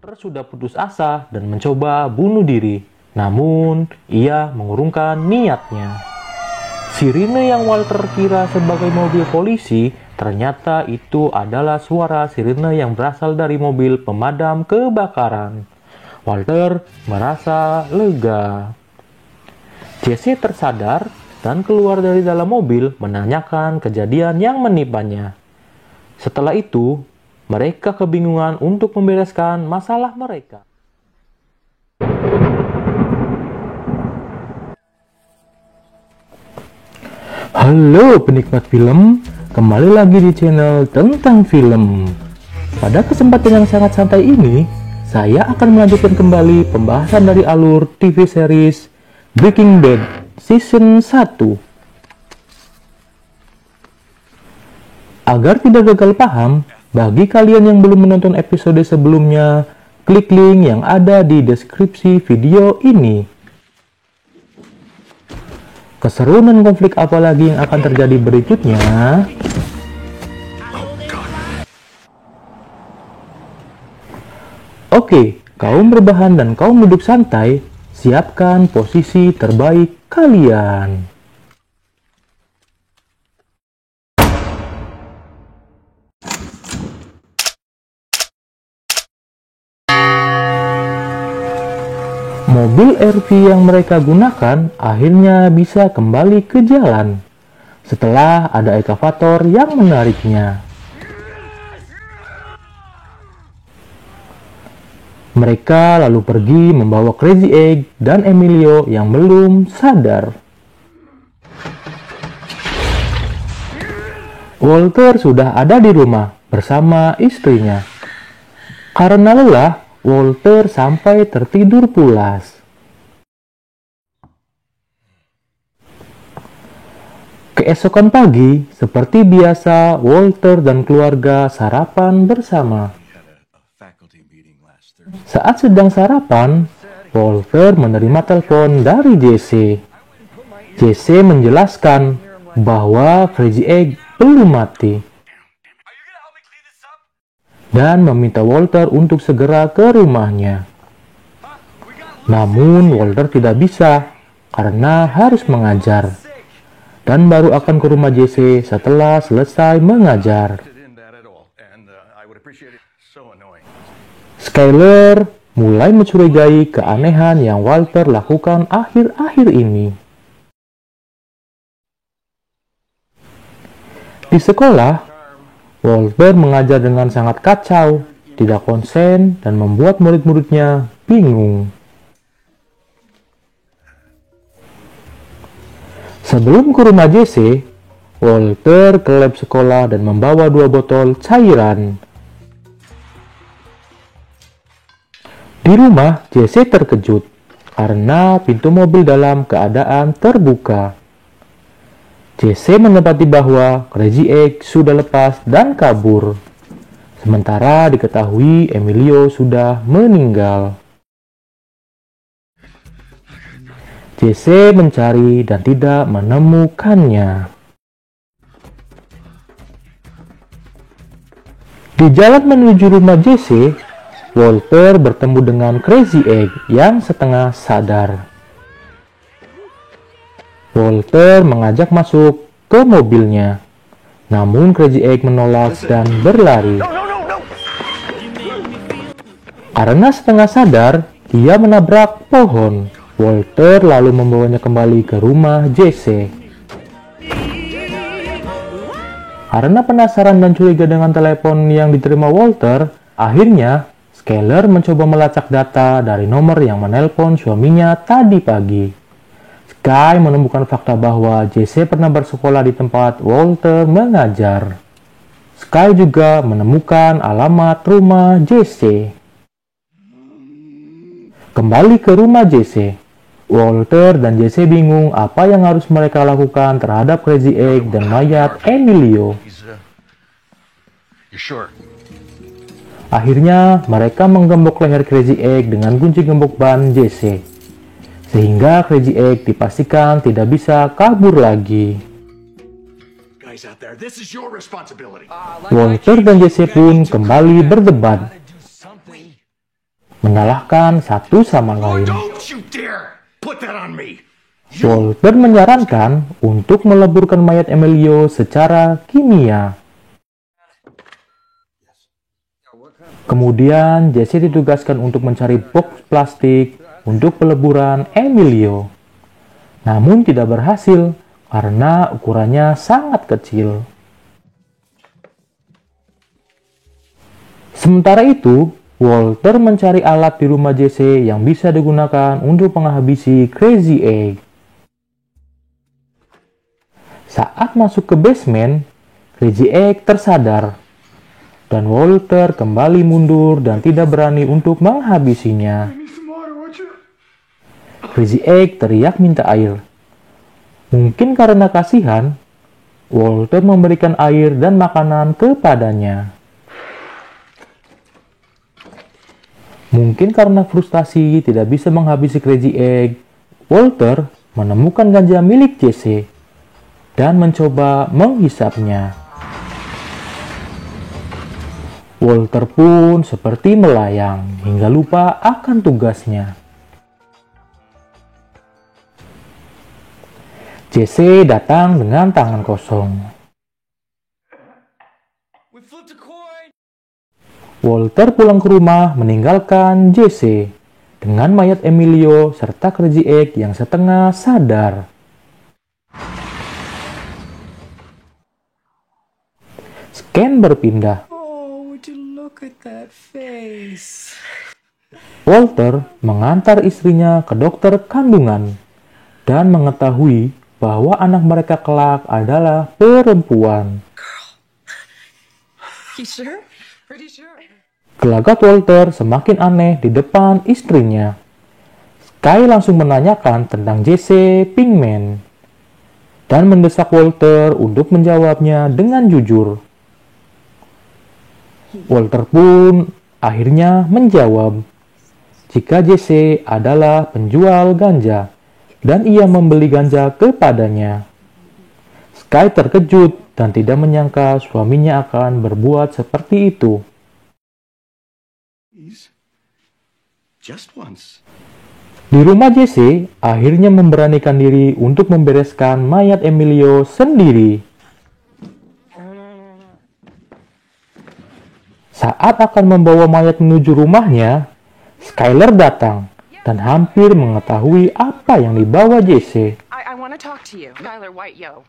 Walter sudah putus asa dan mencoba bunuh diri. Namun, ia mengurungkan niatnya. Sirine yang Walter kira sebagai mobil polisi, ternyata itu adalah suara sirine yang berasal dari mobil pemadam kebakaran. Walter merasa lega. Jesse tersadar dan keluar dari dalam mobil menanyakan kejadian yang menimpannya. Setelah itu, mereka kebingungan untuk membereskan masalah mereka. Halo penikmat film, kembali lagi di channel tentang film. Pada kesempatan yang sangat santai ini, saya akan melanjutkan kembali pembahasan dari alur TV series Breaking Bad Season 1. Agar tidak gagal paham, bagi kalian yang belum menonton episode sebelumnya, klik link yang ada di deskripsi video ini. Keseruan dan konflik apa lagi yang akan terjadi berikutnya? Oke, kaum berbahan dan kaum duduk santai, siapkan posisi terbaik kalian. Mobil RV yang mereka gunakan akhirnya bisa kembali ke jalan setelah ada ekskavator yang menariknya. Mereka lalu pergi membawa Crazy Egg dan Emilio yang belum sadar. Walter sudah ada di rumah bersama istrinya. Karena lelah, Walter sampai tertidur pulas. Keesokan pagi, seperti biasa, Walter dan keluarga sarapan bersama. Saat sedang sarapan, Walter menerima telepon dari Jesse. Jesse menjelaskan bahwa Crazy Egg belum mati dan meminta Walter untuk segera ke rumahnya. Namun Walter tidak bisa karena harus mengajar dan baru akan ke rumah Jesse setelah selesai mengajar. Skyler mulai mencurigai keanehan yang Walter lakukan akhir-akhir ini. Di sekolah, Walter mengajar dengan sangat kacau, tidak konsen, dan membuat murid-muridnya bingung. Sebelum ke rumah Jesse, Walter ke lab sekolah dan membawa 2 botol cairan. Di rumah, Jesse terkejut karena pintu mobil dalam keadaan terbuka. Jesse mendapati bahwa Crazy Egg sudah lepas dan kabur. Sementara diketahui Emilio sudah meninggal. Jesse mencari dan tidak menemukannya. Di jalan menuju rumah Jesse, Walter bertemu dengan Crazy Egg yang setengah sadar. Walter mengajak masuk ke mobilnya, namun Crazy Egg menolak dan berlari. Karena setengah sadar, dia menabrak pohon. Walter lalu membawanya kembali ke rumah Jesse. Karena penasaran dan curiga dengan telepon yang diterima Walter, akhirnya Skyler mencoba melacak data dari nomor yang menelpon suaminya tadi pagi. Sky menemukan fakta bahwa Jesse pernah bersekolah di tempat Walter mengajar. Sky juga menemukan alamat rumah Jesse. Kembali ke rumah Jesse, Walter dan Jesse bingung apa yang harus mereka lakukan terhadap Crazy Egg dan mayat Emilio. Akhirnya, mereka menggembok leher Crazy Egg dengan kunci gembok ban Jesse, sehingga Crazy Egg dipastikan tidak bisa kabur lagi. Walter dan Jesse pun kembali berdebat. menyalahkan satu sama lain. Don't you dare put that on me! Walter menyarankan untuk meleburkan mayat Emilio secara kimia. Kemudian Jesse ditugaskan untuk mencari box plastik untuk peleburan Emilio. Namun tidak berhasil karena ukurannya sangat kecil. Sementara itu, Walter mencari alat di rumah Jesse yang bisa digunakan untuk menghabisi Crazy Egg. Saat masuk ke basement, Crazy Egg tersadar, dan Walter kembali mundur dan tidak berani untuk menghabisinya. Crazy Egg teriak minta air. Mungkin karena kasihan, Walter memberikan air dan makanan kepadanya. Mungkin karena frustasi tidak bisa menghabisi Crazy Egg, Walter menemukan ganja milik Jesse dan mencoba menghisapnya. Walter pun seperti melayang hingga lupa akan tugasnya. Jesse datang dengan tangan kosong. Walter pulang ke rumah meninggalkan Jesse dengan mayat Emilio serta Crazy Egg yang setengah sadar. Scan berpindah. Oh, would you look at that face? Walter mengantar istrinya ke dokter kandungan dan mengetahui bahwa anak mereka kelak adalah perempuan. You sure? Pretty sure. Gelagat Walter semakin aneh di depan istrinya. Sky langsung menanyakan tentang Jesse Pinkman dan mendesak Walter untuk menjawabnya dengan jujur. Walter pun akhirnya menjawab jika Jesse adalah penjual ganja dan ia membeli ganja kepadanya. Sky terkejut dan tidak menyangka suaminya akan berbuat seperti itu. Just once. Di rumah Jesse akhirnya memberanikan diri untuk membereskan mayat Emilio sendiri. Saat akan membawa mayat menuju rumahnya, Skyler datang dan hampir mengetahui apa yang dibawa Jesse. I want to talk to you. Skyler White, yo.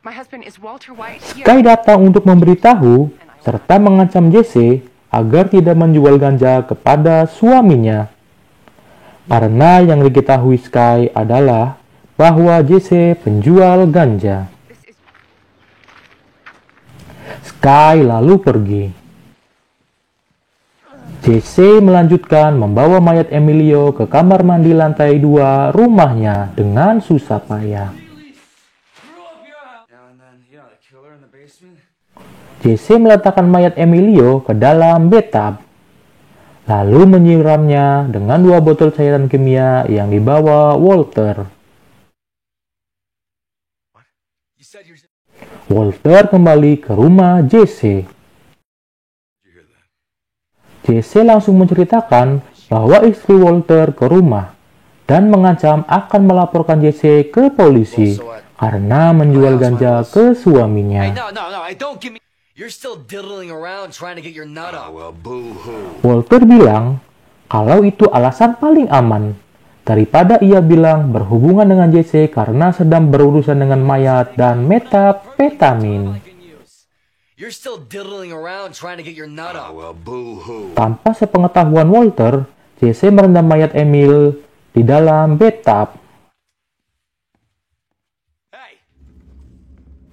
My husband is Walter White. Sky datang untuk memberitahu serta mengancam Jesse agar tidak menjual ganja kepada suaminya. Karena yang diketahui Sky adalah bahwa Jesse penjual ganja. Sky lalu pergi. Jesse melanjutkan membawa mayat Emilio ke kamar mandi lantai 2 rumahnya dengan susah payah. Jesse meletakkan mayat Emilio ke dalam bathtub, lalu menyiramnya dengan 2 botol cairan kimia yang dibawa Walter. Walter kembali ke rumah Jesse. Jesse langsung menceritakan bahwa istri Walter ke rumah dan mengancam akan melaporkan Jesse ke polisi karena menjual ganja ke suaminya. Walter bilang kalau itu alasan paling aman daripada ia bilang berhubungan dengan Jesse karena sedang berurusan dengan mayat dan metapetamin. Tanpa sepengetahuan Walter, Jesse merendam mayat Emil di dalam bathtub.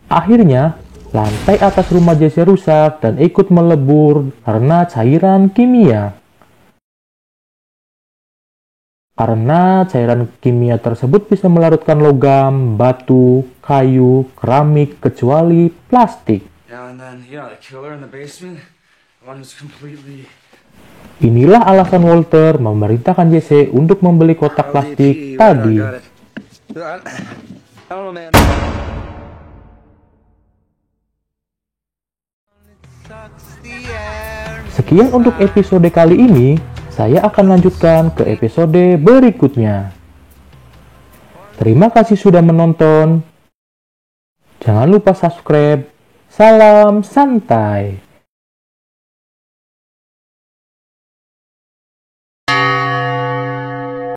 Akhirnya, lantai atas rumah Jesse rusak dan ikut melebur karena cairan kimia. Karena cairan kimia tersebut bisa melarutkan logam, batu, kayu, keramik, kecuali plastik. Inilah alasan Walter memerintahkan Jesse untuk membeli kotak plastik tadi. Sekian untuk episode kali ini. Saya akan lanjutkan ke episode berikutnya. Terima kasih sudah menonton. Jangan lupa subscribe. Salam santai.